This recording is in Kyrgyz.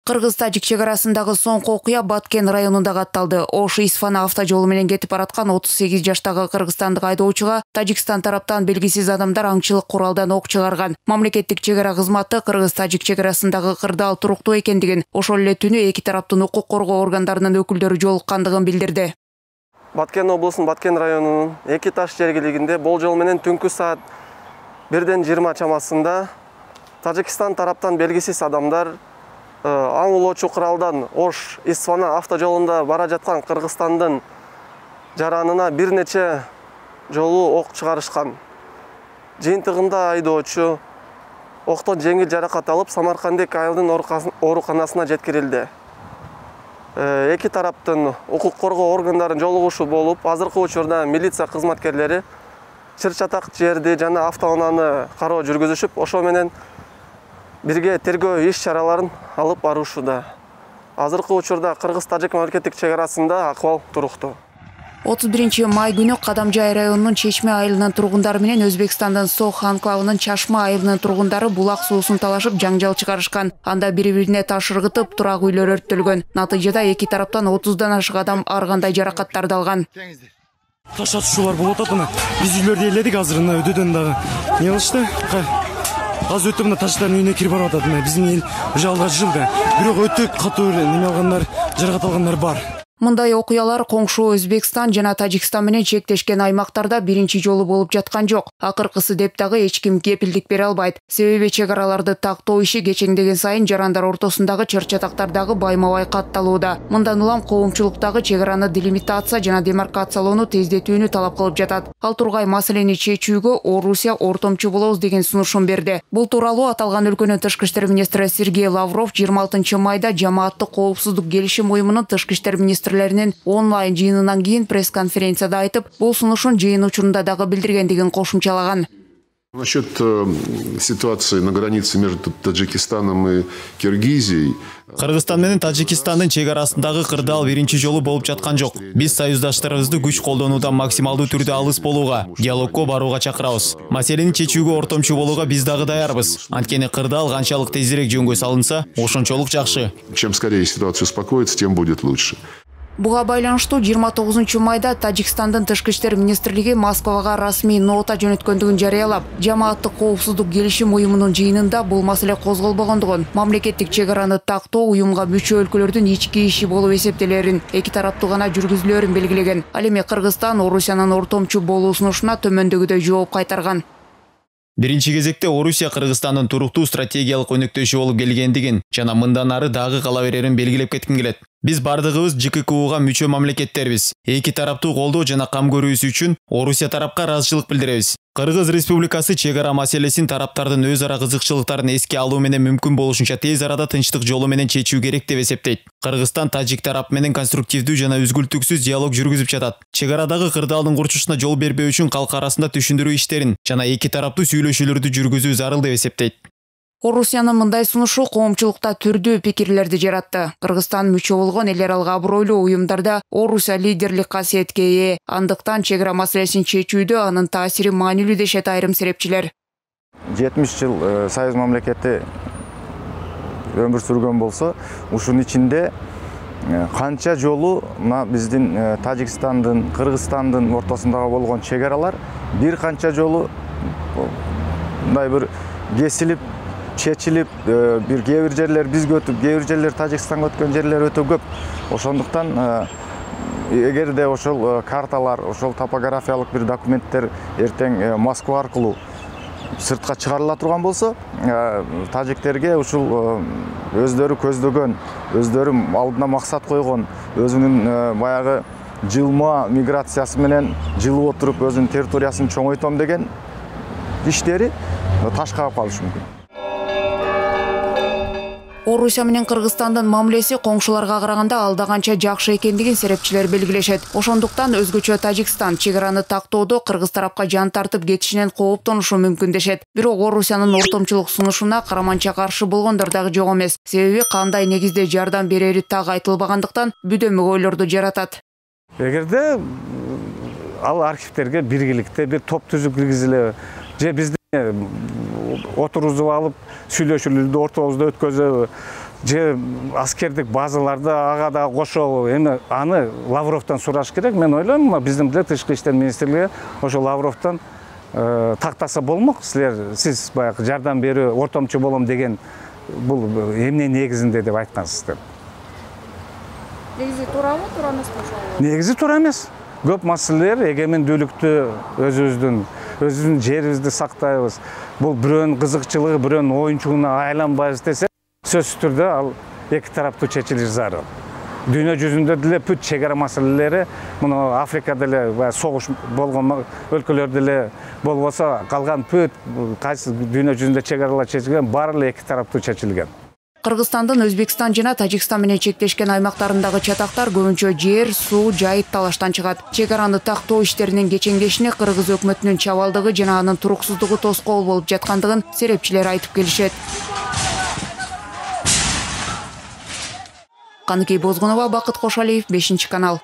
Кыргыз-Тажик чегарасындагы соңку окуя Баткен районунда катталды. Ош-Исфана автожолу менен кетип бараткан 38 жаштагы кыргызстандык айдоочуга Тажикстан тараптан белгисиз адамдар аңчылык куралдан ок чыгарган. Мамлекеттик чегара кызматы Кыргыз-Тажик чегарасындагы кырдаал туруктуу экендигин, ошол эле түнү эки тараптын укук коргоо органдарынын өкүлдөрү жолуккандыгын билдирди. Баткен облусунун Баткен районунун Эки Таш жергилигинде болжол менен түнкү саат 1:20 чамасында Тажикстан тараптан белгисиз адамдар аң улоочу куралдан Ош-Исфана автожолунда бара жаткан Кыргызстандын жаранына бир нече жолу ок чыгарышкан. Жыйынтыгында айдоочу октон жеңил жаракат алып Самаркандек айылдын ооруканасына жеткирилди. Эки тараптын укук коргоо органдарынын жолугушу болуп, азыркы учурда милиция кызматкерлери чыр-чатак жерди жана автоунааны кароо жүргүзүшүп, ошо менен бирге тергөө иш-чараларын алып барышууда. Азыркы учурда Кыргыз-Тажик мамлекеттик чегарасында акыбал туруктуу. 31 май күнү Кадамжай районунун Чечме айылынын тургундары менен Өзбекстандын Сох анклавынын Чашма айылынын тургундары булак суусун талашып жаңжал чыгарышкан. Анда бири-бирине таш ыргытып, турак үйлөр өрттөлгөн. Натыйжада эки тараптан 30дан ашык адам ар кандай жаракаттарды алган. Таш атышуулар болуп атат. Биз үйлөрдү ээледик, азыр өдөдөн дагы не кылышты? Аз өтүп мына таштардын үйүнө кирип барып атат. Биздин эл жалга жылды. Бирок өтө катуу неме алгандар, жаракат алгандар бар. Мындай окуялар коңшу Өзбекстан жана Тажикстан менен чектешкен аймактарда биринчи жолу болуп жаткан жок. Акыркысы деп дагы эч ким кепилдик бере албайт. Себеби чегараларды тактоо иши кечеңдеген сайын жарандар ортосундагы чыр-чатактардагы байма-бай катталууда. Мындан улам коомчулуктагы чегараны делимитация жана демаркациялоону тездетүүнү талап кылып жатат. Ал тургай маселени чечүүгө Орусия ортомчу болобуз деген сунушун берди. Бул тууралуу аталган өлкөнүн тышкы иштер министри Сергей Лавров 26 майда жамааттык коопсуздук келишим уюмунун тышкы иштер министрлеринин онлайн жыйынынан кийин пресс-конференцияда айтып, бул сунушун жыйын учурунда дагы билдиргендигин кошумчалаган. Насчет ситуации на границе между Таджикистаном и Киргизией. Кыргызстан менен Тажикстандын чегарасындагы кырдаал биринчи жолу болуп жаткан жок. Биз союздаштарыбызды күч колдонуудан максималдуу түрдө алыс болууга, диалогко барууга чакырабыз. Маселени чечүүгө ортомчу болууга биз дагы даярбыз. Анткени кырдаал канчалык тезирээк жөнгө салынса, ошончолук жакшы. Чем скорее ситуация успокоится, тем будет лучше. Буга байланыштуу 29 майда Тажикстандын тышкы иштер министрлиги Москвага расмий нота жөнөткөндүгүн жарыялап, жамааттык коопсуздук келишим уюмунун жыйынында бул маселе козголбогондугун, мамлекеттик чегараны тактоо уюмга мүчө өлкөлөрдүн ички иши болуп эсептелерин, эки тараптуу гана жүргүзүлөрүн белгилеген. Ал эми Кыргызстан Орусиянын ортомчу болуу сунушуна төмөндөгүдөй жооп кайтарган. Биринчи кезекте Орусия Кыргызстандын туруктуу стратегиялык өнөктөшү болуп келгендигин жана мындан ары дагы кала берерин белгилеп кетким келет. Биз бардыгыбыз ЖККУга мүчө мамлекеттербиз. Эки тараптуу колдоо жана кам көрүүсү үчүн Орусия тарапка ыраазычылык билдиребиз. Кыргыз Республикасы чегара маселесин тараптардын өз ара кызыкчылыктарын эске алуу менен мүмкүн болушунча тез арада тынчтык жолу менен чечүү керек деп эсептейт. Кыргызстан Тажик тарап менен конструктивдүү жана үзгүлтүксүз диалог жүргүзүп жатат. Чегарадагы кырдаалдын курчушуна жол бербөө үчүн калк арасында түшүндүрүү иштерин жана эки тараптуу сүйлөшүүлөрдү жүргүзүү зарыл деп эсептейт. Орусиянын мындай сунушу коомчулукта түрдүү пикирлерди жаратты. Кыргызстан мүчө болгон эл аралык абройлуу уюмдарда Орусия лидерлик касиетке ээ. Андыктан чегара маселесин чечүүдө анын таасири маанилүү дешет айрым серепчилер. 70 жыл союз мамлекети өмүр сүргөн болсо, ушунун ичинде канча жолу биздин Тажикстандын, Кыргызстандын ортосундагы болгон чегаралар бир канча жолу мындай бир кесилип, чечилип, бир кээ бир жерлер бизге өтүп, кээ бир жерлер Тажикстанга өткөн жерлер өтө көп. Ошондуктан эгерде ошол карталар, ошол топографиялык бир документтер эртең Москва аркылуу сыртка чыгарыла турган болсо, тажиктерге ушул өздөрү көздөгөн, өздөрү алдына максат койгон, өзүнүн баягы жылма миграциясы менен жылып отуруп өзүнүн территориясын чоңойтом деген иштери таш каап калышы мүмкүн. Орусия менен Кыргызстандын мамилеси коңшуларга караганда алда канча жакшы экендигин серепчилер белгилешет. Ошондуктан өзгөчө Тажикстан чегараны тактоодо Кыргыз тарапка жан тартып кетишинен кооптонушу мүмкүн дешет. Бирок Орусиянын ортомчулук сунушуна караманча каршы болгондор дагы жок эмес. Себеби кандай негизде жардам берери так айтылбагандыктан бүдөмө ойлорду жаратат. Эгерде ал архивтерге биргиликте бир топ түзүп киргизиле, же бизди отургузуп алып сүйлөшүүлөрдү ортобузда өткөзөбү, же аскердик базаларды ага да кошо, эми аны Лавровдон сураш керек. Мен ойлойм, биздин деле Тышкы иштер министрлиги ошо Лавровдон тактаса болмок. Сиз баягы жардам берүү, ортомчу болом деген бул эмне негизинде деп айткансыздар. Негизи туурабы, туура эмеспи ошол? Негизи туура эмес. Көп маселелер эгемендүүлүктү өзүбүздүн жерибизди сактайбыз. Бул бирөөнүн кызыкчылыгы, бирөөнүн оюнчугуна айланбайбыз десе, сөзсүз түрдө ал эки тараптуу чечилиши зарыл. Дүйнө жүзүндө деле бүт чек ара маселелери, муну Африкада деле согуш болгон өлкөлөрдө деле болбосо, калган бүт кайсы дүйнө жүзүндө чек аралар чечилген, баары эле эки тараптуу чечилген. Кыргызстандын Өзбекстан жана Тажикстан менен чектешкен аймактарындагы чатактар көбүнчө жер, суу, жайыт талаштан чыгат. Чек араны тактоо иштеринин кечеңдешине кыргыз өкмөтүнүн чабалдыгы жана анын туруксуздугу тоскоол болуп жаткандыгын серепчилер айтып келишет. Каныкей Бозгунова, Бакыт Кошалиев, 5 канал.